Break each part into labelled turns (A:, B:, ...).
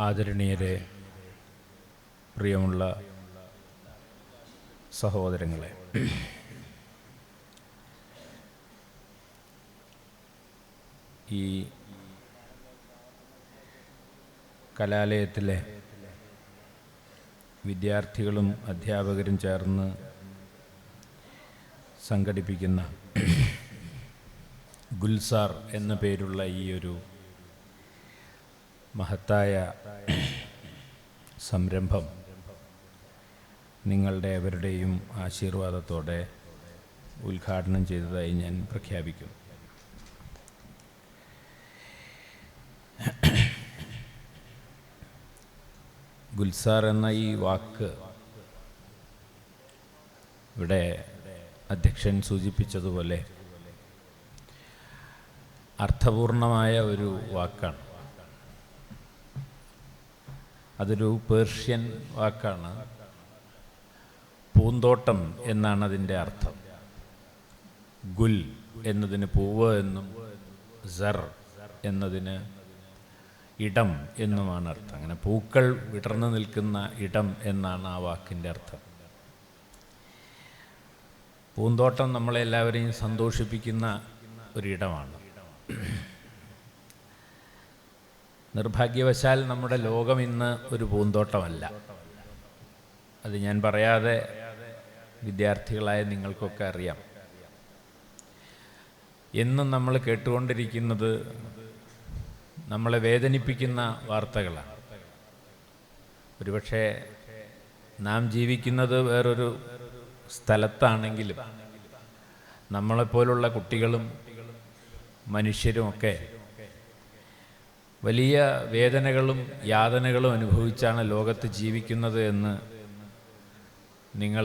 A: ആദരണീയരെ, പ്രിയമുള്ള സഹോദരങ്ങളെ, ഈ കലാലയത്തിലെ വിദ്യാർത്ഥികളും അധ്യാപകരും ചേർന്ന് സംഘടിപ്പിക്കുന്ന ഗുൽസാർ എന്ന പേരുള്ള ഈ ഒരു മഹത്തായ സംരംഭം നിങ്ങളുടെ അവരുടെയും ആശീർവാദത്തോടെ ഉദ്ഘാടനം ചെയ്തതായി ഞാൻ പ്രഖ്യാപിക്കും. ഗുൽസാർ എന്ന ഈ വാക്ക് ഇവിടെ അധ്യക്ഷൻ സൂചിപ്പിച്ചതുപോലെ അർത്ഥപൂർണമായ ഒരു വാക്കാണ്. അതൊരു പേർഷ്യൻ വാക്കാണ്. പൂന്തോട്ടം എന്നാണ് അതിൻ്റെ അർത്ഥം. ഗുൽ എന്നതിന് പൂവ് എന്നും സർ എന്നതിന് ഇടം എന്നുമാണ് അർത്ഥം. അങ്ങനെ പൂക്കൾ വിടർന്നു നിൽക്കുന്ന ഇടം എന്നാണ് ആ വാക്കിൻ്റെ അർത്ഥം. പൂന്തോട്ടം നമ്മളെല്ലാവരെയും സന്തോഷിപ്പിക്കുന്ന ഒരിടമാണ്. നിർഭാഗ്യവശാൽ നമ്മുടെ ലോകം ഇന്ന് ഒരു പൂന്തോട്ടമല്ല. അത് ഞാൻ പറയാതെ വിദ്യാർത്ഥികളായ നിങ്ങൾക്കൊക്കെ അറിയാം. എന്നും നമ്മൾ കേട്ടുകൊണ്ടിരിക്കുന്നത് നമ്മളെ വേദനിപ്പിക്കുന്ന വാർത്തകളാണ്. ഒരുപക്ഷെ നാം ജീവിക്കുന്നത് വേറൊരു സ്ഥലത്താണെങ്കിലും നമ്മളെപ്പോലുള്ള കുട്ടികളും മനുഷ്യരുമൊക്കെ വലിയ വേദനകളും യാതനകളും അനുഭവിച്ചാണ് ലോകത്ത് ജീവിക്കുന്നത് എന്ന് നിങ്ങൾ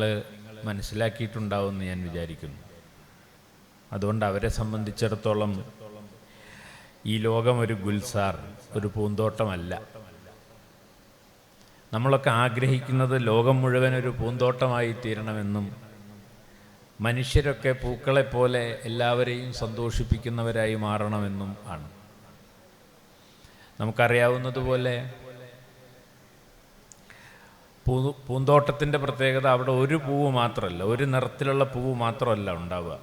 A: മനസ്സിലാക്കിയിട്ടുണ്ടാവുമെന്ന് ഞാൻ വിചാരിക്കുന്നു. അതുകൊണ്ട് അവരെ സംബന്ധിച്ചിടത്തോളം ഈ ലോകം ഒരു ഗുൽസാർ, ഒരു പൂന്തോട്ടമല്ല. നമ്മളൊക്കെ ആഗ്രഹിക്കുന്നത് ലോകം മുഴുവൻ ഒരു പൂന്തോട്ടമായി തീരണമെന്നും മനുഷ്യരൊക്കെ പൂക്കളെപ്പോലെ എല്ലാവരെയും സന്തോഷിപ്പിക്കുന്നവരായി മാറണമെന്നും ആണ്. നമുക്കറിയാവുന്നതുപോലെ പൂന്തോട്ടത്തിൻ്റെ പ്രത്യേകത അവിടെ ഒരു പൂവ് മാത്രമല്ല, ഒരു നിറത്തിലുള്ള പൂവ് മാത്രമല്ല ഉണ്ടാവുക.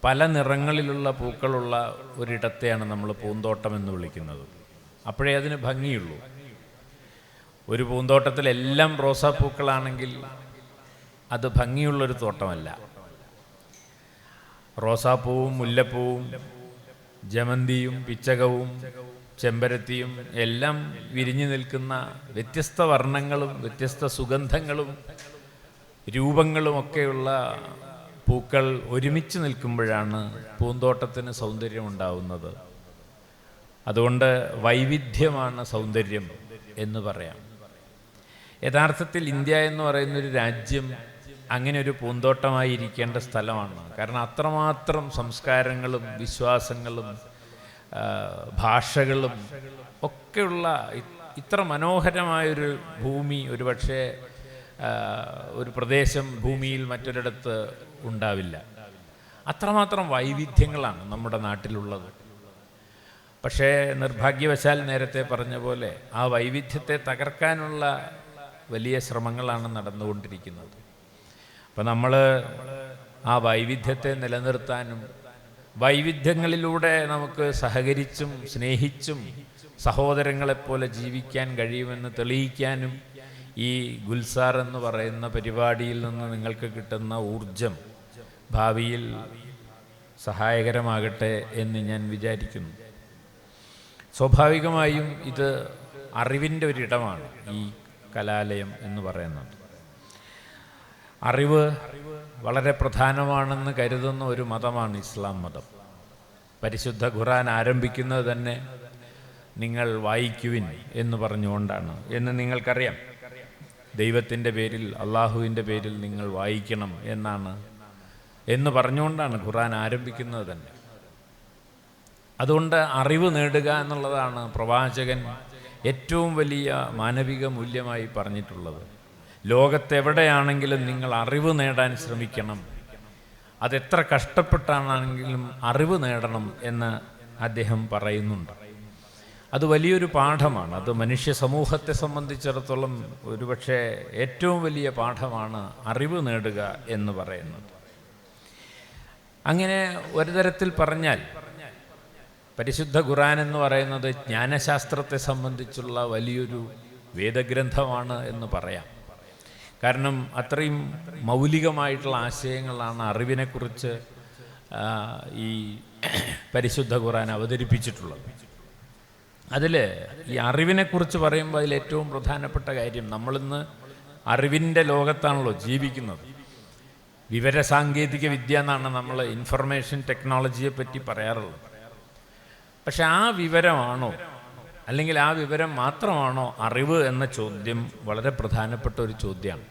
A: പല നിറങ്ങളിലുള്ള പൂക്കളുള്ള ഒരിടത്തെയാണ് നമ്മൾ പൂന്തോട്ടം എന്ന് വിളിക്കുന്നത്. അപ്പോഴേ അതിന് ഭംഗിയുള്ളൂ. ഒരു പൂന്തോട്ടത്തിലെല്ലാം റോസാപ്പൂക്കളാണെങ്കിൽ അത് ഭംഗിയുള്ളൊരു തോട്ടമല്ല. റോസാപ്പൂവും മുല്ലപ്പൂവും ജമന്തിയും പിച്ചകവും ചെമ്പരത്തിയും എല്ലാം വിരിഞ്ഞു നിൽക്കുന്ന വ്യത്യസ്ത വർണ്ണങ്ങളും വ്യത്യസ്ത സുഗന്ധങ്ങളും രൂപങ്ങളുമൊക്കെയുള്ള പൂക്കൾ ഒരുമിച്ച് നിൽക്കുമ്പോഴാണ് പൂന്തോട്ടത്തിന് സൗന്ദര്യമുണ്ടാവുന്നത്. അതുകൊണ്ട് വൈവിധ്യമാണ് സൗന്ദര്യം എന്ന് പറയാം. യഥാർത്ഥത്തിൽ ഇന്ത്യ എന്ന് പറയുന്നൊരു രാജ്യം അങ്ങനെ ഒരു പൂന്തോട്ടമായി ഇരിക്കേണ്ട സ്ഥലമാണ്. കാരണം അത്രമാത്രം സംസ്കാരങ്ങളും വിശ്വാസങ്ങളും ഭാഷകളും ഒക്കെയുള്ള ഇത്ര മനോഹരമായൊരു ഭൂമി ഒരുപക്ഷെ ഒരു പ്രദേശം ഭൂമിയിൽ മറ്റൊരിടത്ത് ഉണ്ടാവില്ല. അത്രമാത്രം വൈവിധ്യങ്ങളാണ് നമ്മുടെ നാട്ടിലുള്ളത്. പക്ഷേ നിർഭാഗ്യവശാൽ നേരത്തെ പറഞ്ഞ പോലെ ആ വൈവിധ്യത്തെ തകർക്കാനുള്ള വലിയ ശ്രമങ്ങളാണ് നടന്നുകൊണ്ടിരിക്കുന്നത്. അപ്പം നമ്മൾ ആ വൈവിധ്യത്തെ നിലനിർത്താനും വൈവിധ്യങ്ങളിലൂടെ നമുക്ക് സഹകരിച്ചും സ്നേഹിച്ചും സഹോദരങ്ങളെപ്പോലെ ജീവിക്കാൻ കഴിയുമെന്ന് തെളിയിക്കാനും ഈ ഗുൽസാർ എന്ന് പറയുന്ന പരിപാടിയിൽ നിന്ന് നിങ്ങൾക്ക് കിട്ടുന്ന ഊർജം ഭാവിയിൽ സഹായകരമാകട്ടെ എന്ന് ഞാൻ വിചാരിക്കുന്നു. സ്വാഭാവികമായും ഇത് അറിവിൻ്റെ ഒരിടമാണ് ഈ കലാലയം എന്ന് പറയുന്നത്. അറിവ് വളരെ പ്രധാനമാണെന്ന് കരുതുന്ന ഒരു മതമാണ് ഇസ്ലാം മതം. പരിശുദ്ധ ഖുർആൻ ആരംഭിക്കുന്നത് തന്നെ നിങ്ങൾ വായിക്കുവിൻ എന്ന് പറഞ്ഞുകൊണ്ടാണ് എന്ന് നിങ്ങൾക്കറിയാം. ദൈവത്തിൻ്റെ പേരിൽ, അള്ളാഹുവിൻ്റെ പേരിൽ നിങ്ങൾ വായിക്കണം എന്ന് പറഞ്ഞുകൊണ്ടാണ് ഖുർആൻ ആരംഭിക്കുന്നത് തന്നെ. അതുകൊണ്ട് അറിവ് നേടുക എന്നുള്ളതാണ് പ്രവാചകൻ ഏറ്റവും വലിയ മാനവിക മൂല്യമായി പറഞ്ഞിട്ടുള്ളത്. ലോകത്തെവിടെയാണെങ്കിലും നിങ്ങൾ അറിവ് നേടാൻ ശ്രമിക്കണം. അതെത്ര കഷ്ടപ്പെട്ടാണെങ്കിലും അറിവ് നേടണം എന്ന് അദ്ദേഹം പറയുന്നുണ്ട്. അത് വലിയൊരു പാഠമാണ്. അത് മനുഷ്യ സമൂഹത്തെ സംബന്ധിച്ചിടത്തോളം ഒരുപക്ഷെ ഏറ്റവും വലിയ പാഠമാണ് അറിവ് നേടുക എന്ന് പറയുന്നത്. അങ്ങനെ ഒരു തരത്തിൽ പറഞ്ഞാൽ പരിശുദ്ധ ഖുർആൻ എന്ന് പറയുന്നത് ജ്ഞാനശാസ്ത്രത്തെ സംബന്ധിച്ചുള്ള വലിയൊരു വേദഗ്രന്ഥമാണ് എന്ന് പറയാം. കാരണം അത്രയും മൗലികമായിട്ടുള്ള ആശയങ്ങളാണ് അറിവിനെക്കുറിച്ച് ഈ പരിശുദ്ധ ഖുർആൻ അവതരിപ്പിച്ചിട്ടുള്ളത്. അതിൽ ഈ അറിവിനെക്കുറിച്ച് പറയുമ്പോൾ അതിൽ ഏറ്റവും പ്രധാനപ്പെട്ട കാര്യം, നമ്മളിന്ന് അറിവിൻ്റെ ലോകത്താണല്ലോ ജീവിക്കുന്നത്. വിവരസാങ്കേതിക വിദ്യ എന്നാണ് നമ്മൾ ഇൻഫർമേഷൻ ടെക്നോളജിയെ പറ്റി പറയാറുള്ളത്. പക്ഷെ ആ വിവരമാണോ അല്ലെങ്കിൽ ആ വിവരം മാത്രമാണോ അറിവ് എന്ന ചോദ്യം വളരെ പ്രധാനപ്പെട്ട ഒരു ചോദ്യമാണ്.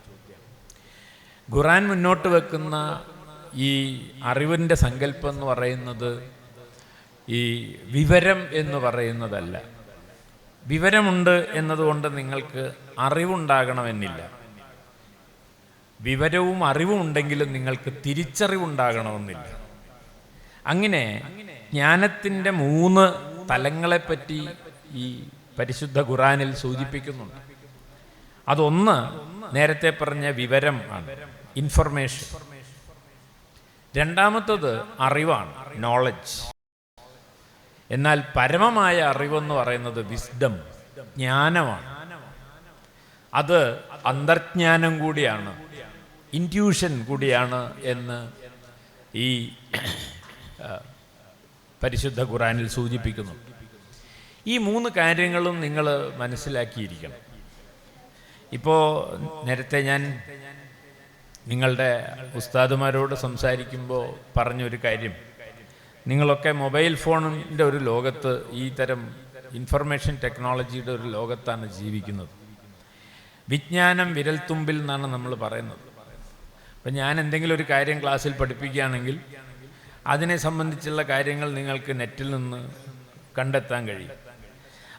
A: ഖുർആൻ മുന്നോട്ട് വെക്കുന്ന ഈ അറിവിൻ്റെ സങ്കല്പം എന്ന് പറയുന്നത് ഈ വിവരം എന്ന് പറയുന്നതല്ല. വിവരമുണ്ട് എന്നതുകൊണ്ട് നിങ്ങൾക്ക് അറിവുണ്ടാകണമെന്നില്ല. വിവരവും അറിവും ഉണ്ടെങ്കിലും നിങ്ങൾക്ക് തിരിച്ചറിവുണ്ടാകണമെന്നില്ല. അങ്ങനെ ജ്ഞാനത്തിൻ്റെ 3 തലങ്ങളെപ്പറ്റി ഈ പരിശുദ്ധ ഖുർആനിൽ സൂചിപ്പിക്കുന്നുണ്ട്. അതൊന്ന് നേരത്തെ പറഞ്ഞ വിവരം ആണ്, ഇൻഫർമേഷൻ. രണ്ടാമത്തത് അറിവാണ്, നോളജ്. എന്നാൽ പരമമായ അറിവെന്ന് പറയുന്നത് വിസ്ഡം, ജ്ഞാനമാണ്. അത് അന്തർജ്ഞാനം കൂടിയാണ്, ഇൻറ്റ്യൂഷൻ കൂടിയാണ് എന്ന് ഈ പരിശുദ്ധ ഖുർആനിൽ സൂചിപ്പിക്കുന്നു. ഈ 3 കാര്യങ്ങളും നിങ്ങൾ മനസ്സിലാക്കിയിരിക്കണം. ഇപ്പോൾ നേരത്തെ ഞാൻ നിങ്ങളുടെ ഉസ്താദുമാരോട് സംസാരിക്കുമ്പോൾ പറഞ്ഞൊരു കാര്യം, നിങ്ങളൊക്കെ മൊബൈൽ ഫോണിൻ്റെ ഒരു ലോകത്ത്, ഈ തരം ഇൻഫർമേഷൻ ടെക്നോളജിയുടെ ഒരു ലോകത്താണ് ജീവിക്കുന്നത്. വിജ്ഞാനം വിരൽത്തുമ്പിൽ എന്നാണ് നമ്മൾ പറയുന്നത്. അപ്പം ഞാൻ എന്തെങ്കിലും ഒരു കാര്യം ക്ലാസ്സിൽ പഠിപ്പിക്കുകയാണെങ്കിൽ അതിനെ സംബന്ധിച്ചുള്ള കാര്യങ്ങൾ നിങ്ങൾക്ക് നെറ്റിൽ നിന്ന് കണ്ടെത്താൻ കഴിയും.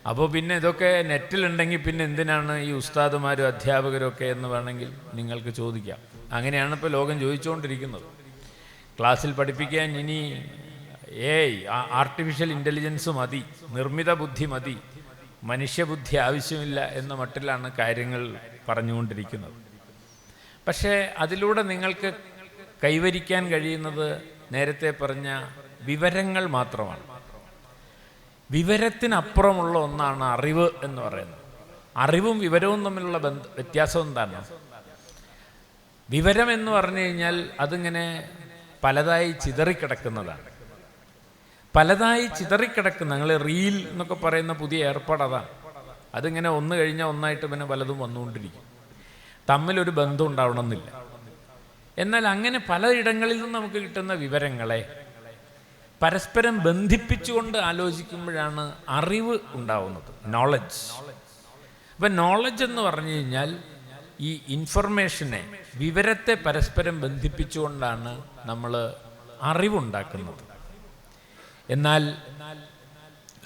A: അപ്പോൾ പിന്നെ ഇതൊക്കെ നെറ്റിലുണ്ടെങ്കിൽ പിന്നെ എന്തിനാണ് ഈ ഉസ്താദുമാരും അധ്യാപകരും ഒക്കെ എന്ന് വേണമെങ്കിൽ നിങ്ങൾക്ക് ചോദിക്കാം. അങ്ങനെയാണ് ഇപ്പോൾ ലോകം ചോദിച്ചുകൊണ്ടിരിക്കുന്നത്. ക്ലാസ്സിൽ പഠിപ്പിക്കാൻ ഇനി ആർട്ടിഫിഷ്യൽ ഇൻ്റലിജൻസ് മതി, നിർമ്മിത ബുദ്ധി മതി, മനുഷ്യബുദ്ധി ആവശ്യമില്ല എന്ന മട്ടിലാണ് കാര്യങ്ങൾ പറഞ്ഞുകൊണ്ടിരിക്കുന്നത്. പക്ഷേ അതിലൂടെ നിങ്ങൾക്ക് കൈവരിക്കാൻ കഴിയുന്നത് നേരത്തെ പറഞ്ഞ വിവരങ്ങൾ മാത്രമാണ്. വിവരത്തിനപ്പുറമുള്ള ഒന്നാണ് അറിവ് എന്ന് പറയുന്നത്. അറിവും വിവരവും തമ്മിലുള്ള വ്യത്യാസം എന്താണ്? വിവരം എന്ന് പറഞ്ഞു കഴിഞ്ഞാൽ അതിങ്ങനെ പലതായി ചിതറിക്കിടക്കുന്നതാണ്. പലതായി ചിതറിക്കിടക്കുന്ന, നിങ്ങൾ റീൽ എന്നൊക്കെ പറയുന്ന പുതിയ ഏർപ്പാട് അതാണ്. അതിങ്ങനെ ഒന്ന് കഴിഞ്ഞാൽ ഒന്നായിട്ട് പിന്നെ പലതും വന്നുകൊണ്ടിരിക്കും. തമ്മിലൊരു ബന്ധം ഉണ്ടാവണമെന്നില്ല. എന്നാൽ അങ്ങനെ പലയിടങ്ങളിൽ നിന്ന് നമുക്ക് കിട്ടുന്ന വിവരങ്ങളെ പരസ്പരം ബന്ധിപ്പിച്ചുകൊണ്ട് ആലോചിക്കുമ്പോഴാണ് അറിവ് ഉണ്ടാവുന്നത്, നോളജ്. അപ്പം നോളജ് എന്ന് പറഞ്ഞു കഴിഞ്ഞാൽ ഈ ഇൻഫർമേഷനെ, വിവരത്തെ പരസ്പരം ബന്ധിപ്പിച്ചുകൊണ്ടാണ് നമ്മൾ അറിവുണ്ടാക്കുന്നത്. എന്നാൽ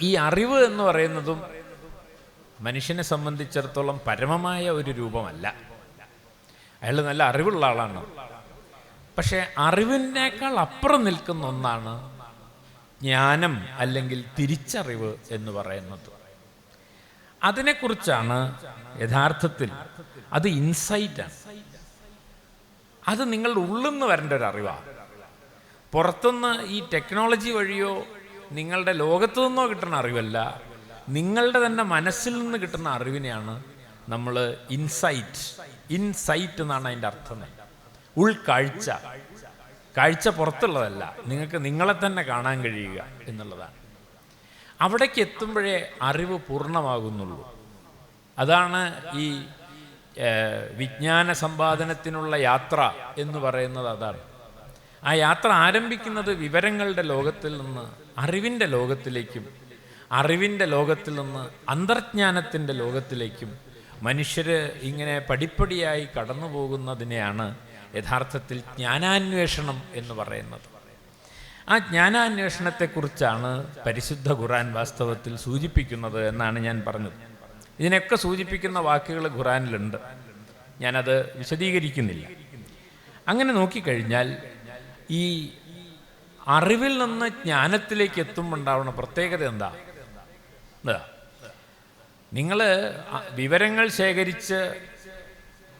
A: ഈ അറിവ് എന്ന് പറയുന്നതും മനുഷ്യനെ സംബന്ധിച്ചിടത്തോളം പരമമായ ഒരു രൂപമല്ല. അയാൾ നല്ല അറിവുള്ള ആളാണ്. പക്ഷേ അറിവിനേക്കാൾ അപ്പുറം നിൽക്കുന്ന ഒന്നാണ് ജ്ഞാനം അല്ലെങ്കിൽ തിരിച്ചറിവ് എന്ന് പറയുന്നത്. അതിനെക്കുറിച്ചാണ് യഥാർത്ഥത്തിൽ, അത് ഇൻസൈറ്റാണ്. അത് നിങ്ങളുടെ ഉള്ളിൽ നിന്ന് വരേണ്ട ഒരു അറിവാണ്. പുറത്തുനിന്ന് ഈ ടെക്നോളജി വഴിയോ നിങ്ങളുടെ ലോകത്തു നിന്നോ കിട്ടുന്ന അറിവല്ല, നിങ്ങളുടെ തന്നെ മനസ്സിൽ നിന്ന് കിട്ടുന്ന അറിവിനെയാണ് നമ്മൾ ഇൻസൈറ്റ് എന്നാണ് അതിൻ്റെ അർത്ഥം. ഉൾക്കാഴ്ച, കാഴ്ച പുറത്തുള്ളതല്ല, നിങ്ങൾക്ക് നിങ്ങളെ തന്നെ കാണാൻ കഴിയുക എന്നുള്ളതാണ്. അവിടേക്ക് എത്തുമ്പോഴേ അറിവ് പൂർണ്ണമാകുന്നുള്ളൂ. അതാണ് ഈ വിജ്ഞാന സമ്പാദനത്തിനുള്ള യാത്ര എന്ന് പറയുന്നത്. അതാണ് ആ യാത്ര ആരംഭിക്കുന്നത് വിവരങ്ങളുടെ ലോകത്തിൽ നിന്ന് അറിവിൻ്റെ ലോകത്തിലേക്കും, അറിവിൻ്റെ ലോകത്തിൽ നിന്ന് അന്തർജ്ഞാനത്തിൻ്റെ ലോകത്തിലേക്കും മനുഷ്യർ ഇങ്ങനെ പടിപ്പടിയായി കടന്നു പോകുന്നതിനെയാണ് യഥാർത്ഥത്തിൽ ജ്ഞാനാന്വേഷണം എന്ന് പറയുന്നത്. ആ ജ്ഞാനാന്വേഷണത്തെക്കുറിച്ചാണ് പരിശുദ്ധ ഖുർആൻ വാസ്തവത്തിൽ സൂചിപ്പിക്കുന്നത് എന്നാണ് ഞാൻ പറഞ്ഞത്. ഇതിനൊക്കെ സൂചിപ്പിക്കുന്ന വാക്കുകൾ ഖുർആനിലുണ്ട്, ഞാനത് വിശദീകരിക്കുന്നില്ല. അങ്ങനെ നോക്കിക്കഴിഞ്ഞാൽ ഈ അറിവിൽ നിന്ന് ജ്ഞാനത്തിലേക്ക് എത്തുമ്പോൾ ഉണ്ടാവുന്ന പ്രത്യേകത എന്താ? നിങ്ങൾ വിവരങ്ങൾ ശേഖരിച്ച്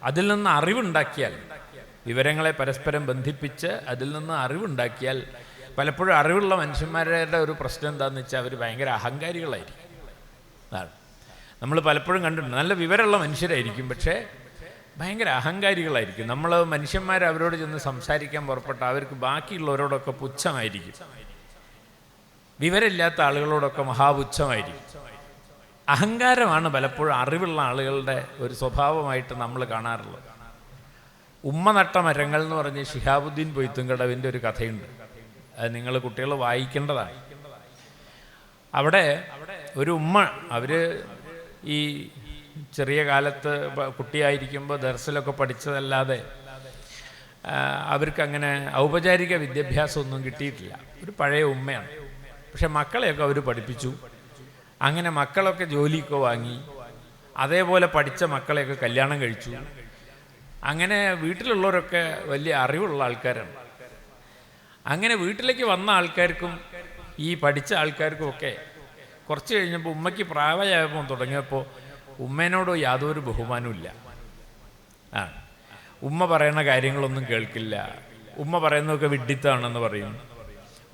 A: അതിൽ നിന്ന് അറിവുണ്ടാക്കിയാൽ, വിവരങ്ങളെ പരസ്പരം ബന്ധിപ്പിച്ച് അതിൽ നിന്ന് അറിവുണ്ടാക്കിയാൽ, പലപ്പോഴും അറിവുള്ള മനുഷ്യന്മാരുടെ ഒരു പ്രശ്നം എന്താണെന്ന് വെച്ചാൽ അവർ ഭയങ്കര അഹങ്കാരികളായിരിക്കും. അതാണ് നമ്മൾ പലപ്പോഴും കണ്ടിട്ടുണ്ട്. നല്ല വിവരമുള്ള മനുഷ്യരായിരിക്കും, പക്ഷേ ഭയങ്കര അഹങ്കാരികളായിരിക്കും. നമ്മൾ മനുഷ്യന്മാർ അവരോട് ചെന്ന് സംസാരിക്കാൻ പുറപ്പെട്ട അവർക്ക് ബാക്കിയുള്ളവരോടൊക്കെ പുച്ഛമായിരിക്കും. വിവരമില്ലാത്ത ആളുകളോടൊക്കെ മഹാപുച്ഛമായിരിക്കും. അഹങ്കാരമാണ് പലപ്പോഴും അറിവുള്ള ആളുകളുടെ ഒരു സ്വഭാവമായിട്ട് നമ്മൾ കാണാറുള്ളത്. ഉമ്മ നട്ട മരങ്ങൾ എന്ന് പറഞ്ഞ് ശിഹാബുദ്ദീൻ പൊയ്ത്തുംകടവിൻ്റെ ഒരു കഥയുണ്ട്. അത് നിങ്ങൾ കുട്ടികൾ വായിക്കേണ്ടതാണ്. അവിടെ ഒരു ഉമ്മ, അവർ ഈ ചെറിയ കാലത്ത് കുട്ടിയായിരിക്കുമ്പോൾ ദർസിലൊക്കെ പഠിച്ചതല്ലാതെ അവർക്കങ്ങനെ ഔപചാരിക വിദ്യാഭ്യാസമൊന്നും കിട്ടിയിട്ടില്ല. ഒരു പഴയ ഉമ്മയാണ്. പക്ഷെ മക്കളെയൊക്കെ അവർ പഠിപ്പിച്ചു. അങ്ങനെ മക്കളൊക്കെ ജോലിയൊക്കെ വാങ്ങി, അതേപോലെ പഠിച്ച മക്കളെയൊക്കെ കല്യാണം കഴിച്ചു. അങ്ങനെ വീട്ടിലുള്ളവരൊക്കെ വലിയ അറിവുള്ള ആൾക്കാരാണ്. അങ്ങനെ വീട്ടിലേക്ക് വന്ന ആൾക്കാർക്കും ഈ പഠിച്ച ആൾക്കാർക്കും ഒക്കെ കുറച്ച് കഴിഞ്ഞപ്പോൾ ഉമ്മയ്ക്ക് പ്രായമായപ്പോൾ തുടങ്ങിയപ്പോൾ ഉമ്മേനോട് യാതൊരു ബഹുമാനവും ഇല്ല. ഉമ്മ പറയുന്ന കാര്യങ്ങളൊന്നും കേൾക്കില്ല. ഉമ്മ പറയുന്നതൊക്കെ വിഡ്ഢിത്താണെന്ന് പറയും.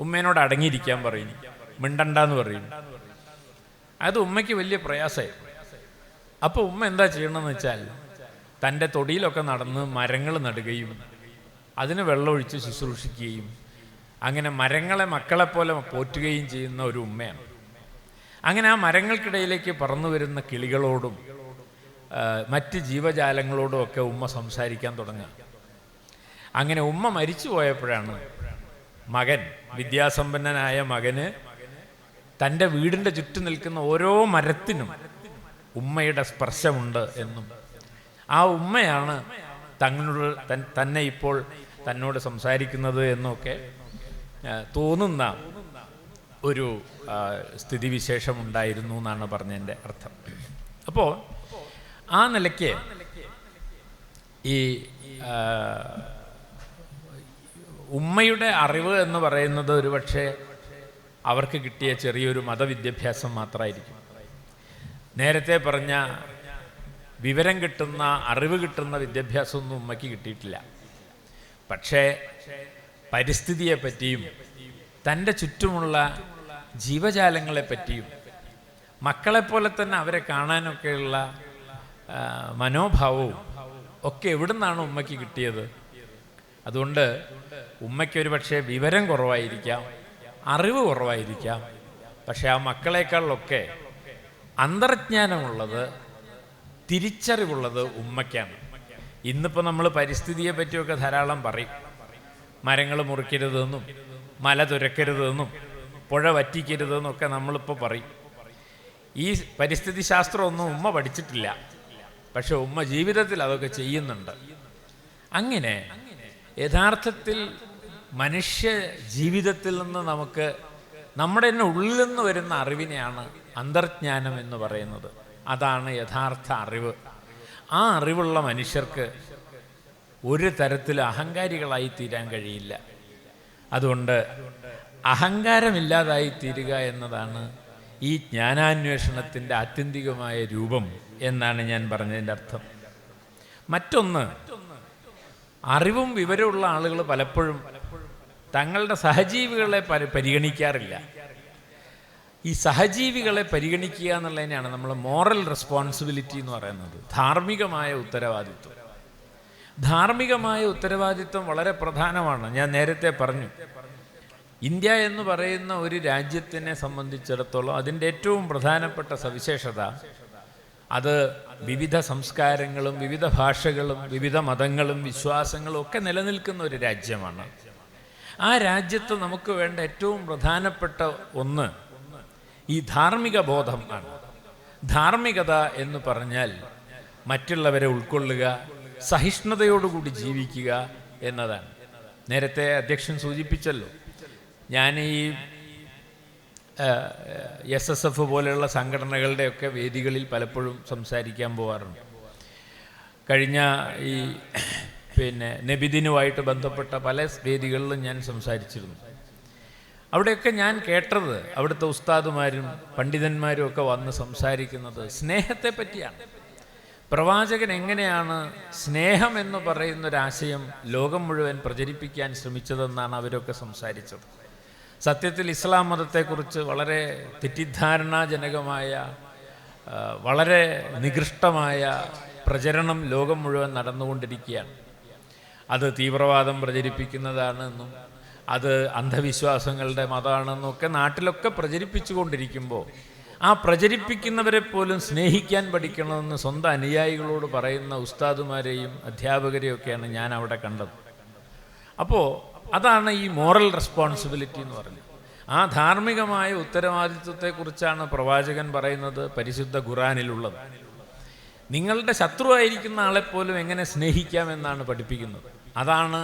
A: ഉമ്മേനോട് അടങ്ങിയിരിക്കാൻ പറയും, മിണ്ടണ്ടെന്ന് പറയും. അത് ഉമ്മയ്ക്ക് വലിയ പ്രയാസമായി. അപ്പോൾ ഉമ്മ എന്താ ചെയ്യണമെന്ന് വെച്ചാൽ തൻ്റെ തൊടിയിലൊക്കെ നടന്ന് മരങ്ങൾ നടുകയും അതിന് വെള്ളമൊഴിച്ച് ശുശ്രൂഷിക്കുകയും അങ്ങനെ മരങ്ങളെ മക്കളെപ്പോലെ പോറ്റുകയും ചെയ്യുന്ന ഒരു ഉമ്മയാണ്. അങ്ങനെ ആ മരങ്ങൾക്കിടയിലേക്ക് പറന്നു വരുന്ന കിളികളോടും മറ്റ് ജീവജാലങ്ങളോടും ഒക്കെ ഉമ്മ സംസാരിക്കാൻ തുടങ്ങുക. അങ്ങനെ ഉമ്മ മരിച്ചു പോയപ്പോഴാണ് മകൻ, വിദ്യാസമ്പന്നനായ മകന് തൻ്റെ വീടിൻ്റെ ചുറ്റും നിൽക്കുന്ന ഓരോ മരത്തിനും ഉമ്മയുടെ സ്പർശമുണ്ട് എന്നും ആ ഉമ്മയാണ് തന്നെ ഇപ്പോൾ തന്നോട് സംസാരിക്കുന്നത് എന്നൊക്കെ തോന്നുന്ന ഒരു സ്ഥിതിവിശേഷമുണ്ടായിരുന്നു എന്നാണ് പറഞ്ഞതിൻ്റെ അർത്ഥം. അപ്പോൾ ആ നിലയ്ക്ക് ഈ ഉമ്മയുടെ അറിവ് എന്ന് പറയുന്നത് ഒരുപക്ഷെ അവർക്ക് കിട്ടിയ ചെറിയൊരു മതവിദ്യാഭ്യാസം മാത്രമായിരിക്കും. നേരത്തെ പറഞ്ഞ വിവരം കിട്ടുന്ന, അറിവ് കിട്ടുന്ന വിദ്യാഭ്യാസമൊന്നും ഉമ്മയ്ക്ക് കിട്ടിയിട്ടില്ല. പക്ഷേ പരിസ്ഥിതിയെപ്പറ്റിയും തൻ്റെ ചുറ്റുമുള്ള ജീവജാലങ്ങളെപ്പറ്റിയും മക്കളെപ്പോലെ തന്നെ അവരെ കാണാനൊക്കെയുള്ള മനോഭാവവും ഒക്കെ എവിടെ നിന്നാണ് ഉമ്മയ്ക്ക് കിട്ടിയത്? അതുകൊണ്ട് ഉമ്മയ്ക്കൊരു പക്ഷേ വിവരം കുറവായിരിക്കാം, അറിവ് കുറവായിരിക്കാം. പക്ഷെ ആ മക്കളെക്കാളൊക്കെ അന്തർജ്ഞാനമുള്ളത്, തിരിച്ചറിവുള്ളത് ഉമ്മയ്ക്കാണ്. ഇന്നിപ്പോൾ നമ്മൾ പരിസ്ഥിതിയെ പറ്റിയൊക്കെ ധാരാളം പറയും. മരങ്ങൾ മുറിക്കരുതെന്നും മല തുരക്കരുതെന്നും പുഴ വറ്റിക്കരുതെന്നൊക്കെ നമ്മളിപ്പോൾ പറയും. ഈ പരിസ്ഥിതി ശാസ്ത്രമൊന്നും ഉമ്മ പഠിച്ചിട്ടില്ല, പക്ഷെ ഉമ്മ ജീവിതത്തിൽ അതൊക്കെ ചെയ്യുന്നുണ്ട്. അങ്ങനെ യഥാർത്ഥത്തിൽ മനുഷ്യ ജീവിതത്തിൽ നിന്ന് നമുക്ക് നമ്മുടെ തന്നെ ഉള്ളിൽ നിന്ന് വരുന്ന അറിവിനെയാണ് അന്തർജ്ഞാനം എന്ന് പറയുന്നത്. അതാണ് യഥാർത്ഥ അറിവ്. ആ അറിവുള്ള മനുഷ്യർക്ക് ഒരു തരത്തിൽ അഹങ്കാരികളായി തീരാൻ കഴിയില്ല. അതുകൊണ്ട് അഹങ്കാരമില്ലാതായി തീരുക എന്നതാണ് ഈ ജ്ഞാനാന്വേഷണത്തിൻ്റെ ആത്യന്തികമായ രൂപം എന്നാണ് ഞാൻ പറഞ്ഞതിൻ്റെ അർത്ഥം. മറ്റൊന്ന്, അറിവും വിവരമുള്ള ആളുകൾ പലപ്പോഴും തങ്ങളുടെ സഹജീവികളെ പരിഗണിക്കാറില്ല. ഈ സഹജീവികളെ പരിഗണിക്കുക എന്നുള്ളതിനെയാണ് നമ്മൾ മോറൽ റെസ്പോൺസിബിലിറ്റി എന്ന് പറയുന്നത്. ധാർമ്മികമായ ഉത്തരവാദിത്വം. ധാർമ്മികമായ ഉത്തരവാദിത്വം വളരെ പ്രധാനമാണ്. ഞാൻ നേരത്തെ പറഞ്ഞു, ഇന്ത്യ എന്ന് പറയുന്ന ഒരു രാജ്യത്തിനെ സംബന്ധിച്ചിടത്തോളം അതിൻ്റെ ഏറ്റവും പ്രധാനപ്പെട്ട സവിശേഷത അത് വിവിധ സംസ്കാരങ്ങളും വിവിധ ഭാഷകളും വിവിധ മതങ്ങളും വിശ്വാസങ്ങളും ഒക്കെ നിലനിൽക്കുന്ന ഒരു രാജ്യമാണ്. ആ രാജ്യത്ത് നമുക്ക് വേണ്ട ഏറ്റവും പ്രധാനപ്പെട്ട ഒന്ന് ഈ ധാർമ്മിക ബോധം ആണ്. ധാർമ്മികത എന്ന് പറഞ്ഞാൽ മറ്റുള്ളവരെ ഉൾക്കൊള്ളുക, സഹിഷ്ണുതയോടുകൂടി ജീവിക്കുക എന്നതാണ്. നേരത്തെ അധ്യക്ഷൻ സൂചിപ്പിച്ചല്ലോ, ഞാൻ ഈ SSF പോലെയുള്ള സംഘടനകളുടെയൊക്കെ വേദികളിൽ പലപ്പോഴും സംസാരിക്കാൻ പോകാറുണ്ട്. കഴിഞ്ഞ ഈ നബിദിനുമായിട്ട് ബന്ധപ്പെട്ട പല വേദികളിലും ഞാൻ സംസാരിച്ചിരുന്നു. അവിടെയൊക്കെ ഞാൻ കേട്ടത് അവിടുത്തെ ഉസ്താദുമാരും പണ്ഡിതന്മാരും ഒക്കെ വന്ന് സംസാരിക്കുന്നത് സ്നേഹത്തെ പറ്റിയാണ്. പ്രവാചകൻ എങ്ങനെയാണ് സ്നേഹം എന്ന് പറയുന്നൊരാശയം ലോകം മുഴുവൻ പ്രചരിപ്പിക്കാൻ ശ്രമിച്ചതെന്നാണ് അവരൊക്കെ സംസാരിച്ചത്. സത്യത്തിൽ ഇസ്ലാം മതത്തെക്കുറിച്ച് വളരെ തെറ്റിദ്ധാരണാജനകമായ വളരെ നികൃഷ്ടമായ പ്രചരണം ലോകം മുഴുവൻ നടന്നുകൊണ്ടിരിക്കുകയാണ്. അത് തീവ്രവാദം പ്രചരിപ്പിക്കുന്നതാണെന്നും അത് അന്ധവിശ്വാസങ്ങളുടെ മതമാണെന്നൊക്കെ നാട്ടിലൊക്കെ പ്രചരിപ്പിച്ചുകൊണ്ടിരിക്കുമ്പോൾ ആ പ്രചരിപ്പിക്കുന്നവരെ പോലും സ്നേഹിക്കാൻ പഠിക്കണമെന്ന് സ്വന്തം അനുയായികളോട് പറയുന്ന ഉസ്താദുമാരെയും അധ്യാപകരെയൊക്കെയാണ് ഞാൻ അവിടെ കണ്ടത്. അപ്പോൾ അതാണ് ഈ മോറൽ റെസ്പോൺസിബിലിറ്റി എന്ന് പറയുന്നത്. ആ ധാർമ്മികമായ ഉത്തരവാദിത്വത്തെക്കുറിച്ചാണ് പ്രവാചകൻ പറയുന്നത് പരിശുദ്ധ ഖുർആനിലുള്ളത്. നിങ്ങളുടെ ശത്രുവായിരിക്കുന്ന ആളെപ്പോലും എങ്ങനെ സ്നേഹിക്കാമെന്നാണ് പഠിപ്പിക്കുന്നത്. അതാണ്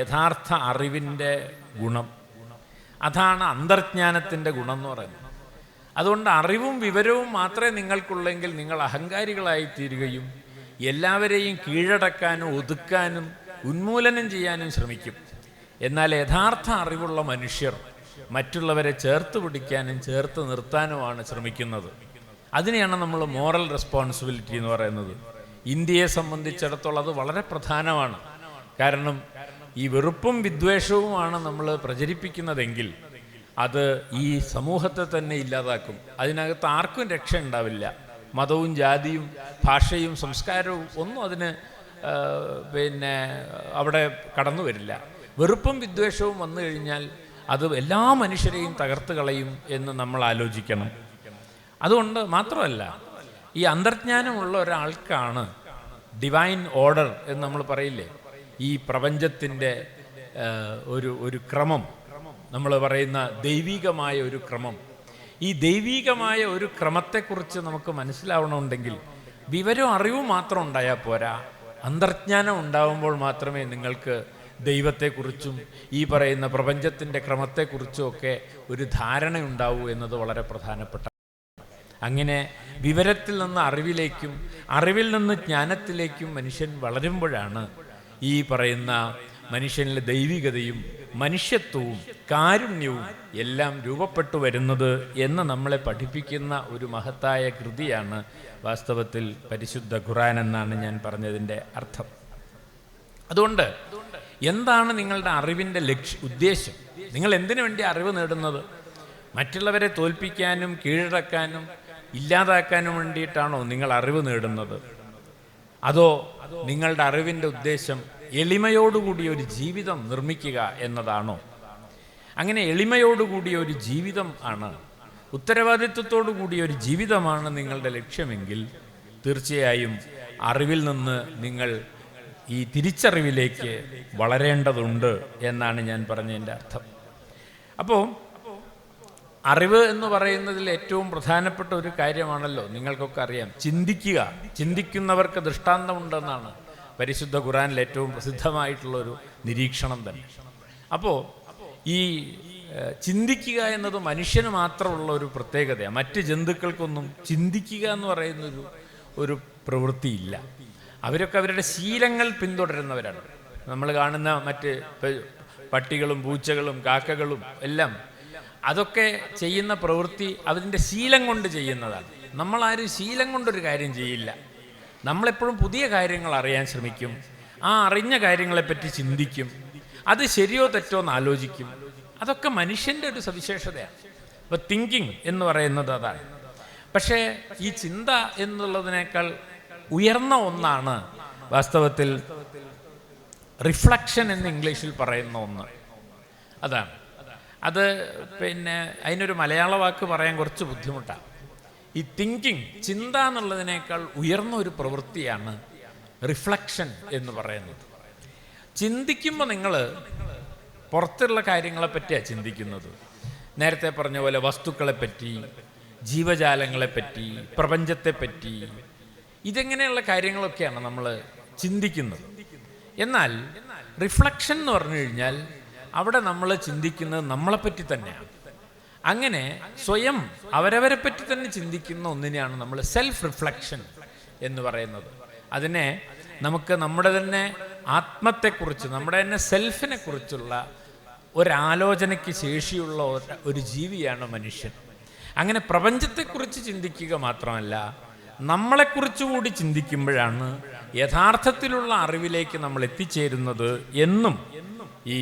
A: യഥാർത്ഥ അറിവിൻ്റെ ഗുണം, അതാണ് അന്തർജ്ഞാനത്തിൻ്റെ ഗുണം എന്ന് പറയുന്നത്. അതുകൊണ്ട് അറിവും വിവരവും മാത്രമേ നിങ്ങൾക്കുള്ളെങ്കിൽ നിങ്ങൾ അഹങ്കാരികളായി തീരുകയും എല്ലാവരെയും കീഴടക്കാനും ഒതുക്കാനും ഉന്മൂലനം ചെയ്യാനും ശ്രമിക്കും. എന്നാൽ യഥാർത്ഥ അറിവുള്ള മനുഷ്യർ മറ്റുള്ളവരെ ചേർത്ത് പിടിക്കാനും ചേർത്ത് നിർത്താനുമാണ് ശ്രമിക്കുന്നത്. അതിനെയാണ് നമ്മൾ മോറൽ റെസ്പോൺസിബിലിറ്റി എന്ന് പറയുന്നത്. ഇന്ത്യയെ സംബന്ധിച്ചിടത്തോളം അത് വളരെ പ്രധാനമാണ്. കാരണം ഈ വെറുപ്പും വിദ്വേഷവുമാണ് നമ്മൾ പ്രചരിപ്പിക്കുന്നതെങ്കിൽ അത് ഈ സമൂഹത്തെ തന്നെ ഇല്ലാതാക്കും. അതിനകത്ത് ആർക്കും രക്ഷ ഉണ്ടാവില്ല. മതവും ജാതിയും ഭാഷയും സംസ്കാരവും ഒന്നും അതിന് അവിടെ കടന്നു വരില്ല. വെറുപ്പും വിദ്വേഷവും വന്നു കഴിഞ്ഞാൽ അത് എല്ലാ മനുഷ്യരെയും തകർത്ത് കളയും എന്ന് നമ്മൾ ആലോചിക്കണം. അതുകൊണ്ട് മാത്രമല്ല, ഈ അന്തർജ്ഞാനമുള്ള ഒരാൾക്കാണ് ഡിവൈൻ ഓർഡർ എന്ന് നമ്മൾ പറയില്ലേ, ഈ പ്രപഞ്ചത്തിൻ്റെ ഒരു ക്രമം, നമ്മൾ പറയുന്ന ദൈവികമായ ഒരു ക്രമം, ഈ ദൈവികമായ ഒരു ക്രമത്തെക്കുറിച്ച് നമുക്ക് മനസ്സിലാവണമെന്നുണ്ടെങ്കിൽ വിവരവും അറിവും മാത്രം ഉണ്ടായാൽ പോരാ. അന്തർജ്ഞാനം ഉണ്ടാവുമ്പോൾ മാത്രമേ നിങ്ങൾക്ക് ദൈവത്തെക്കുറിച്ചും ഈ പറയുന്ന പ്രപഞ്ചത്തിൻ്റെ ക്രമത്തെക്കുറിച്ചും ഒക്കെ ഒരു ധാരണയുണ്ടാവൂ എന്നത് വളരെ പ്രധാനപ്പെട്ട. അങ്ങനെ വിവരത്തിൽ നിന്ന് അറിവിലേക്കും അറിവിൽ നിന്ന് ജ്ഞാനത്തിലേക്കും മനുഷ്യൻ വളരുമ്പോഴാണ് ഈ പറയുന്ന മനുഷ്യനിലെ ദൈവികതയും മനുഷ്യത്വവും കാരുണ്യവും എല്ലാം രൂപപ്പെട്ടു വരുന്നത് എന്ന് നമ്മളെ പഠിപ്പിക്കുന്ന ഒരു മഹത്തായ കൃതിയാണ് വാസ്തവത്തിൽ പരിശുദ്ധ ഖുർആൻ എന്നാണ് ഞാൻ പറഞ്ഞതിൻ്റെ അർത്ഥം. അതുകൊണ്ട് എന്താണ് നിങ്ങളുടെ അറിവിൻ്റെ ഉദ്ദേശം? നിങ്ങൾ എന്തിനു വേണ്ടി അറിവ് നേടുന്നത്? മറ്റുള്ളവരെ തോൽപ്പിക്കാനും കീഴടക്കാനും ഇല്ലാതാക്കാനും വേണ്ടിയിട്ടാണോ നിങ്ങൾ അറിവ് നേടുന്നത്? അതോ നിങ്ങളുടെ അറിവിൻ്റെ ഉദ്ദേശം എളിമയോടുകൂടിയ ഒരു ജീവിതം നിർമ്മിക്കുക എന്നതാണോ? അങ്ങനെ എളിമയോടുകൂടിയ ഒരു ജീവിതം ആണ്, ഉത്തരവാദിത്വത്തോടു കൂടിയ ഒരു ജീവിതമാണ് നിങ്ങളുടെ ലക്ഷ്യമെങ്കിൽ തീർച്ചയായും അറിവിൽ നിന്ന് നിങ്ങൾ ഈ തിരിച്ചറിവിലേക്ക് വളരേണ്ടതുണ്ട് എന്നാണ് ഞാൻ പറഞ്ഞതിൻ്റെ അർത്ഥം. അപ്പോൾ അറിവ് എന്ന് പറയുന്നതിൽ ഏറ്റവും പ്രധാനപ്പെട്ട ഒരു കാര്യമാണല്ലോ, നിങ്ങൾക്കൊക്കെ അറിയാം, ചിന്തിക്കുക. ചിന്തിക്കുന്നവർക്ക് ദൃഷ്ടാന്തമുണ്ടെന്നാണ് പരിശുദ്ധ ഖുർആനിൽ ഏറ്റവും പ്രസിദ്ധമായിട്ടുള്ളൊരു നിരീക്ഷണം തന്നെ. അപ്പോൾ ഈ ചിന്തിക്കുക എന്നത് മനുഷ്യന് മാത്രമുള്ള ഒരു പ്രത്യേകതയാണ്. മറ്റ് ജന്തുക്കൾക്കൊന്നും ചിന്തിക്കുക എന്ന് പറയുന്നൊരു ഒരു പ്രവൃത്തിയില്ല. അവരൊക്കെ അവരുടെ ശീലങ്ങൾ പിന്തുടരുന്നവരാണ്. നമ്മൾ കാണുന്ന മറ്റ് പട്ടികളും പൂച്ചകളും കാക്കകളും എല്ലാം അതൊക്കെ ചെയ്യുന്ന പ്രവൃത്തി അതിൻ്റെ ശീലം കൊണ്ട് ചെയ്യുന്നതാണ്. നമ്മളാരും ശീലം കൊണ്ടൊരു കാര്യം ചെയ്യില്ല. നമ്മളെപ്പോഴും പുതിയ കാര്യങ്ങൾ അറിയാൻ ശ്രമിക്കും. ആ അറിഞ്ഞ കാര്യങ്ങളെപ്പറ്റി ചിന്തിക്കും. അത് ശരിയോ തെറ്റോ എന്ന് ആലോചിക്കും. അതൊക്കെ മനുഷ്യൻ്റെ ഒരു സവിശേഷതയാണ്. അപ്പോൾ തിങ്കിങ് എന്ന് പറയുന്നത് അതാണ്. പക്ഷേ ഈ ചിന്ത എന്നുള്ളതിനേക്കാൾ ഉയർന്ന ഒന്നാണ് വാസ്തവത്തിൽ റിഫ്ലക്ഷൻ എന്ന് ഇംഗ്ലീഷിൽ പറയുന്ന ഒന്ന്. അതാണ് അത്. അതിനൊരു മലയാള വാക്ക് പറയാൻ കുറച്ച് ബുദ്ധിമുട്ടാണ്. ഈ തിങ്കിങ്, ചിന്ത എന്നുള്ളതിനേക്കാൾ ഉയർന്ന ഒരു പ്രവൃത്തിയാണ് റിഫ്ലക്ഷൻ എന്ന് പറയുന്നത്. ചിന്തിക്കുമ്പോൾ നിങ്ങൾ പുറത്തുള്ള കാര്യങ്ങളെപ്പറ്റിയാണ് ചിന്തിക്കുന്നത്. നേരത്തെ പറഞ്ഞ പോലെ വസ്തുക്കളെപ്പറ്റി, ജീവജാലങ്ങളെപ്പറ്റി, പ്രപഞ്ചത്തെപ്പറ്റി, ഇതെങ്ങനെയുള്ള കാര്യങ്ങളൊക്കെയാണ് നമ്മൾ ചിന്തിക്കുന്നത്. എന്നാൽ റിഫ്ലക്ഷൻ എന്ന് പറഞ്ഞു കഴിഞ്ഞാൽ അവിടെ നമ്മൾ ചിന്തിക്കുന്നത് നമ്മളെപ്പറ്റി തന്നെയാണ്. അങ്ങനെ സ്വയം അവരവരെ പറ്റി തന്നെ ചിന്തിക്കുന്ന ഒന്നിനെയാണ് നമ്മൾ സെൽഫ് റിഫ്ലക്ഷൻ എന്ന് പറയുന്നത്. അതിനെ നമുക്ക് നമ്മുടെ തന്നെ ആത്മത്തെക്കുറിച്ച്, നമ്മുടെ തന്നെ സെൽഫിനെ കുറിച്ചുള്ള ഒരാലോചനയ്ക്ക് ശേഷിയുള്ള ഒരു ജീവിയാണ് മനുഷ്യൻ. അങ്ങനെ പ്രപഞ്ചത്തെക്കുറിച്ച് ചിന്തിക്കുക മാത്രമല്ല, നമ്മളെക്കുറിച്ച് കൂടി ചിന്തിക്കുമ്പോഴാണ് യഥാർത്ഥത്തിലുള്ള അറിവിലേക്ക് നമ്മൾ എത്തിച്ചേരുന്നത് എന്നും ഈ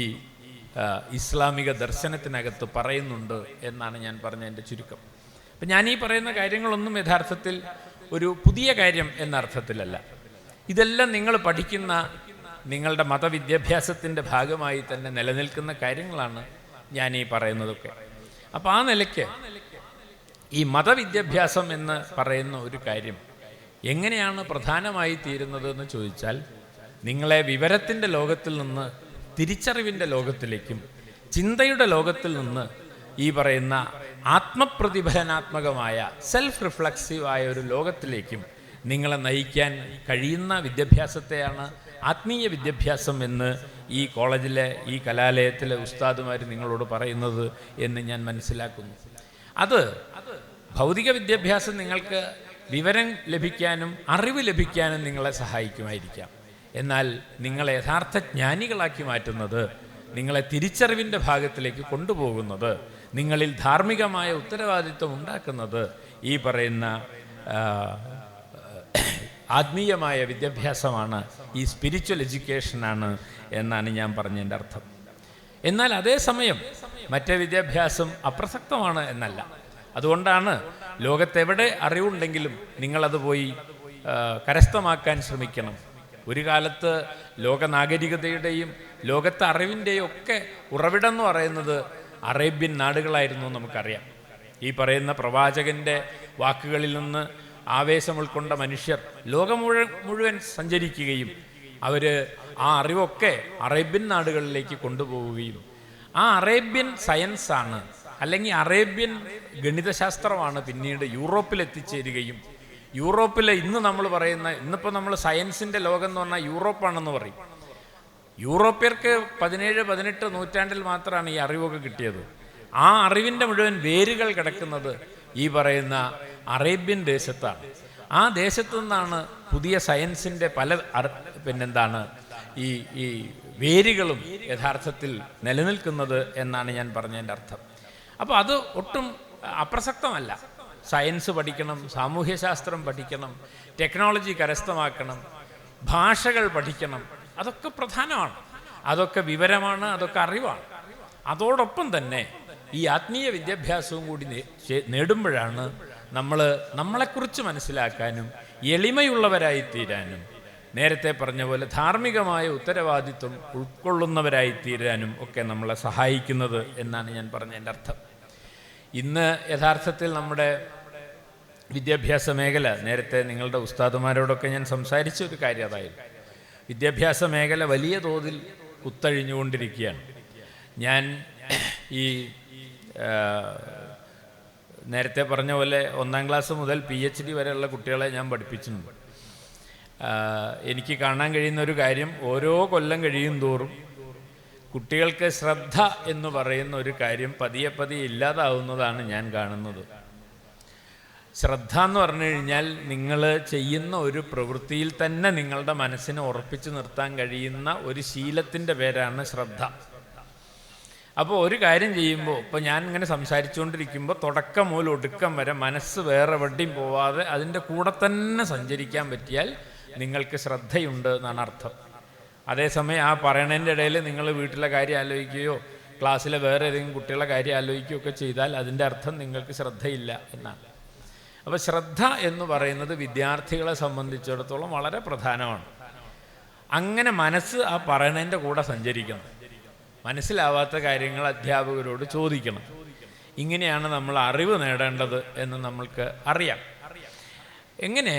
A: ഇസ്ലാമിക ദർശനത്തിനകത്ത് പറയുന്നുണ്ട് എന്നാണ് ഞാൻ പറഞ്ഞതിൻ്റെ ചുരുക്കം. അപ്പം ഞാൻ ഈ പറയുന്ന കാര്യങ്ങളൊന്നും യഥാർത്ഥത്തിൽ ഒരു പുതിയ കാര്യം എന്ന അർത്ഥത്തിലല്ല. ഇതെല്ലാം നിങ്ങൾ പഠിക്കുന്ന നിങ്ങളുടെ മതവിദ്യാഭ്യാസത്തിൻ്റെ ഭാഗമായി തന്നെ നിലനിൽക്കുന്ന കാര്യങ്ങളാണ് ഞാൻ ഈ പറയുന്നതൊക്കെ. അപ്പോൾ ആ നിലയ്ക്ക് ഈ മതവിദ്യാഭ്യാസം എന്ന് പറയുന്ന ഒരു കാര്യം എങ്ങനെയാണ് പ്രധാനമായി തീരുന്നത് എന്ന് ചോദിച്ചാൽ, നിങ്ങളെ വിവരത്തിൻ്റെ ലോകത്തിൽ നിന്ന് തിരിച്ചറിവിൻ്റെ ലോകത്തിലേക്കും ചിന്തയുടെ ലോകത്തിൽ നിന്ന് ഈ പറയുന്ന ആത്മപ്രതിഫലനാത്മകമായ സെൽഫ് റിഫ്ലക്സീവായ ഒരു ലോകത്തിലേക്കും നിങ്ങളെ നയിക്കാൻ കഴിയുന്ന വിദ്യാഭ്യാസത്തെയാണ് ആത്മീയ വിദ്യാഭ്യാസം എന്ന് ഈ കോളേജിലെ ഈ കലാലയത്തിലെ ഉസ്താദുമാർ നിങ്ങളോട് പറയുന്നത് എന്ന് ഞാൻ മനസ്സിലാക്കുന്നു. അത് ഭൗതിക വിദ്യാഭ്യാസം നിങ്ങൾക്ക് വിവരം ലഭിക്കാനും അറിവ് ലഭിക്കാനും നിങ്ങളെ സഹായിക്കുമായിരിക്കാം. എന്നാൽ നിങ്ങളെ യഥാർത്ഥ ജ്ഞാനികളാക്കി മാറ്റുന്നത്, നിങ്ങളെ തിരിച്ചറിവിൻ്റെ ഭാഗത്തിലേക്ക് കൊണ്ടുപോകുന്നത്, നിങ്ങളിൽ ധാർമ്മികമായ ഉത്തരവാദിത്വം ഉണ്ടാക്കുന്നത് ഈ പറയുന്ന ആത്മീയമായ വിദ്യാഭ്യാസമാണ്, ഈ സ്പിരിച്വൽ എഡ്യൂക്കേഷനാണ് എന്നാണ് ഞാൻ പറഞ്ഞതിൻ്റെ അർത്ഥം. എന്നാൽ അതേസമയം മറ്റേ വിദ്യാഭ്യാസം അപ്രസക്തമാണ് എന്നല്ല. അതുകൊണ്ടാണ് ലോകത്തെവിടെ അറിവുണ്ടെങ്കിലും നിങ്ങളത് പോയി കരസ്ഥമാക്കാൻ ശ്രമിക്കണം. ഒരു കാലത്ത് ലോകനാഗരികതയുടെയും ലോകത്തെ അറിവിൻ്റെയും ഒക്കെ ഉറവിടം എന്ന് പറയുന്നത് അറേബ്യൻ നാടുകളായിരുന്നു നമുക്കറിയാം. ഈ പറയുന്ന പ്രവാചകൻ്റെ വാക്കുകളിൽ നിന്ന് ആവേശം ഉൾക്കൊണ്ട മനുഷ്യർ ലോകം മുഴുവൻ സഞ്ചരിക്കുകയും അവർ ആ അറിവൊക്കെ അറേബ്യൻ നാടുകളിലേക്ക് കൊണ്ടുപോവുകയും ആ അറേബ്യൻ സയൻസാണ് അല്ലെങ്കിൽ അറേബ്യൻ ഗണിതശാസ്ത്രമാണ് പിന്നീട് യൂറോപ്പിൽ എത്തിച്ചേരുകയും യൂറോപ്പിൽ ഇന്ന് നമ്മൾ പറയുന്ന, ഇന്നിപ്പോൾ നമ്മൾ സയൻസിൻ്റെ ലോകം എന്ന് പറഞ്ഞാൽ യൂറോപ്പാണെന്ന് പറയും. യൂറോപ്യർക്ക് 17-18 നൂറ്റാണ്ടിൽ മാത്രമാണ് ഈ അറിവൊക്കെ കിട്ടിയത്. ആ അറിവിൻ്റെ മുഴുവൻ വേരുകൾ കിടക്കുന്നത് ഈ പറയുന്ന അറേബ്യൻ ദേശത്താണ്. ആ ദേശത്തു നിന്നാണ് പുതിയ സയൻസിൻ്റെ പല ഈ വേരുകളും യഥാർത്ഥത്തിൽ നിലനിൽക്കുന്നത് എന്നാണ് ഞാൻ പറഞ്ഞതിൻ്റെ അർത്ഥം. അപ്പോൾ അത് ഒട്ടും അപ്രസക്തമല്ല. സയൻസ് പഠിക്കണം, സാമൂഹ്യശാസ്ത്രം പഠിക്കണം, ടെക്നോളജി കരസ്ഥമാക്കണം, ഭാഷകൾ പഠിക്കണം, അതൊക്കെ പ്രധാനമാണ്, അതൊക്കെ വിവരമാണ്, അതൊക്കെ അറിവാണ്. അതോടൊപ്പം തന്നെ ഈ ആത്മീയ വിദ്യാഭ്യാസവും കൂടി നേടുമ്പോഴാണ് നമ്മളെക്കുറിച്ച് മനസ്സിലാക്കാനും എളിമയുള്ളവരായിത്തീരാനും നേരത്തെ പറഞ്ഞ പോലെ ധാർമ്മികമായ ഉത്തരവാദിത്വം ഉൾക്കൊള്ളുന്നവരായിത്തീരാനും ഒക്കെ നമ്മളെ സഹായിക്കുന്നത് എന്നാണ് ഞാൻ പറഞ്ഞതിൻ്റെ അർത്ഥം. ഇന്ന് യഥാർത്ഥത്തിൽ നമ്മുടെ വിദ്യാഭ്യാസ മേഖല, നേരത്തെ നിങ്ങളുടെ ഉസ്താദുമാരോടൊക്കെ ഞാൻ സംസാരിച്ച ഒരു കാര്യം അതായിരുന്നു, വിദ്യാഭ്യാസ മേഖല വലിയ തോതിൽ കുത്തഴിഞ്ഞുകൊണ്ടിരിക്കുകയാണ്. ഞാൻ ഈ നേരത്തെ പറഞ്ഞ പോലെ 1ാം ക്ലാസ് മുതൽ PhD വരെയുള്ള കുട്ടികളെ ഞാൻ പഠിപ്പിച്ചിട്ടുണ്ട്. എനിക്ക് കാണാൻ കഴിയുന്ന ഒരു കാര്യം, ഓരോ കൊല്ലം കഴിയും തോറും കുട്ടികൾക്ക് ശ്രദ്ധ എന്ന് പറയുന്ന ഒരു കാര്യം പതിയെ പതിയെ ഇല്ലാതാവുന്നതാണ് ഞാൻ കാണുന്നത്. ശ്രദ്ധ എന്ന് പറഞ്ഞു കഴിഞ്ഞാൽ നിങ്ങൾ ചെയ്യുന്ന ഒരു പ്രവൃത്തിയിൽ തന്നെ നിങ്ങളുടെ മനസ്സിനെ ഉറപ്പിച്ചു നിർത്താൻ കഴിയുന്ന ഒരു ശീലത്തിൻ്റെ പേരാണ് ശ്രദ്ധ. അപ്പോൾ ഒരു കാര്യം ചെയ്യുമ്പോൾ, ഇപ്പോൾ ഞാൻ ഇങ്ങനെ സംസാരിച്ചുകൊണ്ടിരിക്കുമ്പോൾ തുടക്കം മുതൽ ഒടുക്കം വരെ മനസ്സ് വേറെ എവിടെയും പോവാതെ അതിൻ്റെ കൂടെ തന്നെ സഞ്ചരിക്കാൻ പറ്റിയാൽ നിങ്ങൾക്ക് ശ്രദ്ധയുണ്ട് എന്നാണ് അർത്ഥം. അതേസമയം ആ പറയണതിൻ്റെ ഇടയിൽ നിങ്ങൾ വീട്ടിലെ കാര്യം ആലോചിക്കുകയോ ക്ലാസ്സിലെ വേറെ ഏതെങ്കിലും കുട്ടികളെ കാര്യം ആലോചിക്കുകയോ ഒക്കെ ചെയ്താൽ അതിൻ്റെ അർത്ഥം നിങ്ങൾക്ക് ശ്രദ്ധയില്ല എന്നാണ്. അപ്പോൾ ശ്രദ്ധ എന്ന് പറയുന്നത് വിദ്യാർത്ഥികളെ സംബന്ധിച്ചിടത്തോളം വളരെ പ്രധാനമാണ്. അങ്ങനെ മനസ്സ് ആ പറയണതിൻ്റെ കൂടെ സഞ്ചരിക്കണം, മനസ്സിലാവാത്ത കാര്യങ്ങൾ അധ്യാപകരോട് ചോദിക്കണം. ഇങ്ങനെയാണ് നമ്മൾ അറിവ് നേടേണ്ടത് എന്ന് നമ്മൾക്ക് അറിയാം. എങ്ങനെ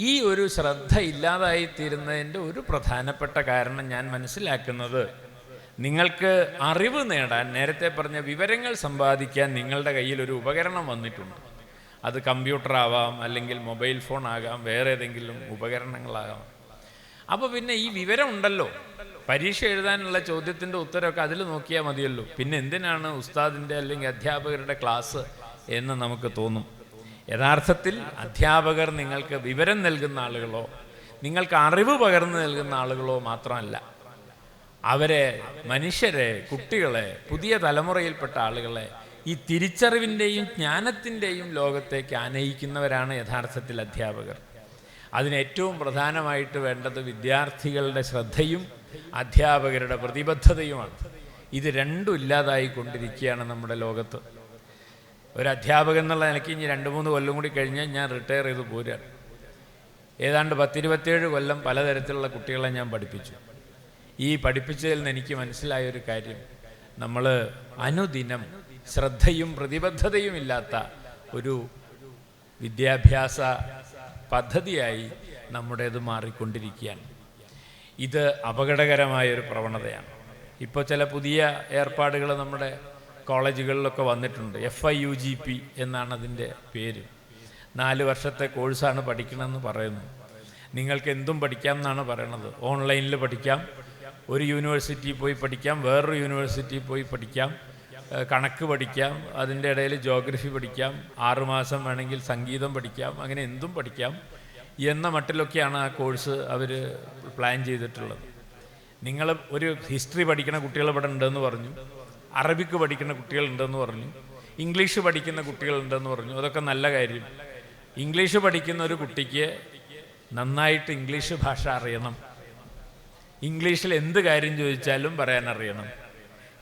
A: ഈ ഒരു ശ്രദ്ധ ഇല്ലാതായിത്തീരുന്നതിൻ്റെ ഒരു പ്രധാനപ്പെട്ട കാരണം ഞാൻ മനസ്സിലാക്കുന്നത്, നിങ്ങൾക്ക് അറിവ് നേടാൻ, നേരത്തെ പറഞ്ഞ വിവരങ്ങൾ സമ്പാദിക്കാൻ നിങ്ങളുടെ കയ്യിൽ ഒരു ഉപകരണം വന്നിട്ടുണ്ട്. അത് കമ്പ്യൂട്ടറാവാം, അല്ലെങ്കിൽ മൊബൈൽ ഫോൺ ആകാം, വേറെ ഏതെങ്കിലും ഉപകരണങ്ങളാകാം. അപ്പോൾ പിന്നെ ഈ വിവരം ഉണ്ടല്ലോ, പരീക്ഷ എഴുതാനുള്ള ചോദ്യത്തിൻ്റെ ഉത്തരമൊക്കെ അതിൽ നോക്കിയാൽ മതിയല്ലോ, പിന്നെ എന്തിനാണ് ഉസ്താദിൻ്റെ അല്ലെങ്കിൽ അധ്യാപകരുടെ ക്ലാസ് എന്ന് നമുക്ക് തോന്നും. യഥാർത്ഥത്തിൽ അധ്യാപകർ നിങ്ങൾക്ക് വിവരം നൽകുന്ന ആളുകളോ നിങ്ങൾക്ക് അറിവ് പകർന്നു നൽകുന്ന ആളുകളോ മാത്രമല്ല, അവരെ, മനുഷ്യരെ, കുട്ടികളെ, പുതിയ തലമുറയിൽപ്പെട്ട ആളുകളെ ഈ തിരിച്ചറിവിൻ്റെയും ജ്ഞാനത്തിൻ്റെയും ലോകത്തേക്ക് ആനയിക്കുന്നവരാണ് യഥാർത്ഥത്തിൽ അധ്യാപകർ. അതിന് ഏറ്റവും പ്രധാനമായിട്ട് വേണ്ടത് വിദ്യാർത്ഥികളുടെ ശ്രദ്ധയും അധ്യാപകരുടെ പ്രതിബദ്ധതയുമാണ്. ഇത് രണ്ടും ഇല്ലാതായിക്കൊണ്ടിരിക്കുകയാണ് നമ്മുടെ ലോകത്ത്. ഒരു അധ്യാപകൻ എന്നുള്ള എനിക്ക് ഇനി 2-3 കൊല്ലം കൂടി കഴിഞ്ഞാൽ ഞാൻ റിട്ടയർ ചെയ്ത് പോരാണ്. ഏതാണ്ട് 10-27 കൊല്ലം പലതരത്തിലുള്ള കുട്ടികളെ ഞാൻ പഠിപ്പിച്ചു. ഈ പഠിപ്പിച്ചതിൽ നിന്ന് എനിക്ക് മനസ്സിലായൊരു കാര്യം, നമ്മൾ അനുദിനം ശ്രദ്ധയും പ്രതിബദ്ധതയും ഇല്ലാത്ത ഒരു വിദ്യാഭ്യാസ പദ്ധതിയായി നമ്മുടേത് മാറിക്കൊണ്ടിരിക്കുകയാണ്. ഇത് അപകടകരമായൊരു പ്രവണതയാണ്. ഇപ്പോൾ ചില പുതിയ ഏർപ്പാടുകൾ നമ്മുടെ കോളേജുകളിലൊക്കെ വന്നിട്ടുണ്ട്. FIUGP എന്നാണ് അതിൻ്റെ പേര്. 4 വർഷത്തെ കോഴ്സാണ് പഠിക്കണമെന്ന് പറയുന്നു. നിങ്ങൾക്ക് എന്തും പഠിക്കാം എന്നാണ് പറയണത്. ഓൺലൈനിൽ പഠിക്കാം, ഒരു യൂണിവേഴ്സിറ്റിയിൽ പോയി പഠിക്കാം, വേറൊരു യൂണിവേഴ്സിറ്റിയിൽ പോയി പഠിക്കാം, കണക്ക് പഠിക്കാം, അതിൻ്റെ ഇടയിൽ ജോഗ്രഫി പഠിക്കാം, 6 മാസം വേണമെങ്കിൽ സംഗീതം പഠിക്കാം, അങ്ങനെ എന്തും പഠിക്കാം എന്ന മട്ടിലൊക്കെയാണ് ആ കോഴ്സ് അവർ പ്ലാൻ ചെയ്തിട്ടുള്ളത്. നിങ്ങൾ ഒരു ഹിസ്റ്ററി പഠിക്കുന്ന കുട്ടികൾ ഇവിടെ ഉണ്ടെന്ന് പറഞ്ഞു, അറബിക്ക് പഠിക്കുന്ന കുട്ടികളുണ്ടെന്ന് പറഞ്ഞു, ഇംഗ്ലീഷ് പഠിക്കുന്ന കുട്ടികളുണ്ടെന്ന് പറഞ്ഞു. അതൊക്കെ നല്ല കാര്യം. ഇംഗ്ലീഷ് പഠിക്കുന്ന ഒരു കുട്ടിക്ക് നന്നായിട്ട് ഇംഗ്ലീഷ് ഭാഷ അറിയണം. ഇംഗ്ലീഷിൽ എന്ത് കാര്യം ചോദിച്ചാലും പറയാൻ അറിയണം.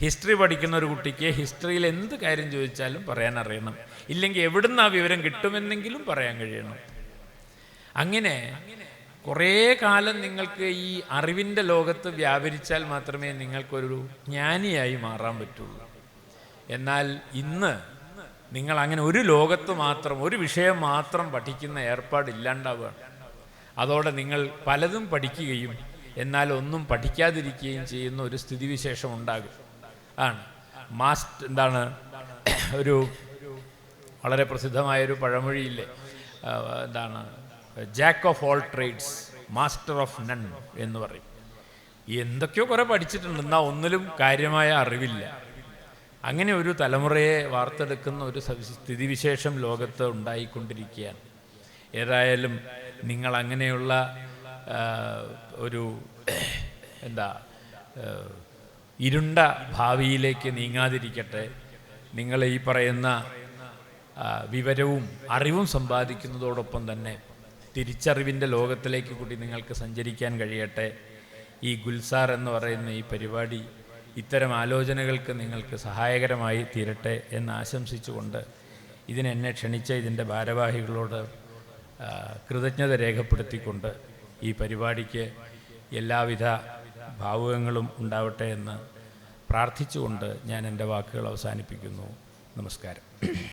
A: ഹിസ്റ്ററി പഠിക്കുന്ന ഒരു കുട്ടിക്ക് ഹിസ്റ്ററിയിൽ എന്ത് കാര്യം ചോദിച്ചാലും പറയാൻ അറിയണം. ഇല്ലെങ്കിൽ എവിടുന്ന് ആ വിവരം കിട്ടുമെന്നെങ്കിലും പറയാൻ കഴിയണം. അങ്ങനെ കുറേ കാലം നിങ്ങൾക്ക് ഈ അറിവിൻ്റെ ലോകത്ത് വ്യാപരിച്ചാൽ മാത്രമേ നിങ്ങൾക്കൊരു ജ്ഞാനിയായി മാറാൻ പറ്റുള്ളൂ. എന്നാൽ ഇന്ന് നിങ്ങൾ അങ്ങനെ ഒരു ലോകത്ത് മാത്രം, ഒരു വിഷയം മാത്രം പഠിക്കുന്ന ഏർപ്പാടില്ലാണ്ടാവുകയാണ്. അതോടെ നിങ്ങൾ പലതും പഠിക്കുകയും എന്നാൽ ഒന്നും പഠിക്കാതിരിക്കുകയും ചെയ്യുന്ന ഒരു സ്ഥിതിവിശേഷം ഉണ്ടാകും. എന്താണ് ഒരു വളരെ പ്രസിദ്ധമായൊരു പഴമൊഴിയില്ലേ, എന്താണ്, jack of all trades master of none എന്ന് പറയും. എന്തൊക്കെയോ കുറേ പഠിച്ചിട്ടുണ്ട്, എന്നാൽ ഒന്നിലും കാര്യമായ അറിവില്ല. അങ്ങനെ ഒരു തലമുറയെ വാർത്തെടുക്കുന്ന ഒരു സ്ഥിതിവിശേഷം ലോകത്ത് ഉണ്ടായിക്കൊണ്ടിരിക്കുകയാണ്. ഏതായാലും നിങ്ങൾ അങ്ങനെയുള്ള ഒരു ഇരുണ്ട ഭാവിയിലേക്ക് നീങ്ങാതിരിക്കട്ടെ. നിങ്ങൾ ഈ പറയുന്ന വിവരവും അറിവും സമ്പാദിക്കുന്നതോടൊപ്പം തന്നെ തിരിച്ചറിവിൻ്റെ ലോകത്തിലേക്ക് കൂടി നിങ്ങൾക്ക് സഞ്ചരിക്കാൻ കഴിയട്ടെ. ഈ ഗുൽസാർ എന്ന് പറയുന്ന ഈ പരിപാടി ഇത്തരം ആലോചനകൾക്ക് നിങ്ങൾക്ക് സഹായകരമായി തീരട്ടെ എന്ന് ആശംസിച്ചുകൊണ്ട് ഇതിനെന്നെ ക്ഷണിച്ച ഇതിൻ്റെ ഭാരവാഹികളോട് കൃതജ്ഞത രേഖപ്പെടുത്തിക്കൊണ്ട് ഈ പരിപാടിക്ക് എല്ലാവിധ ഭാവുകങ്ങളും ഉണ്ടാവട്ടെ എന്ന് പ്രാർത്ഥിച്ചുകൊണ്ട് ഞാൻ എൻ്റെ വാക്കുകൾ അവസാനിപ്പിക്കുന്നു. നമസ്കാരം.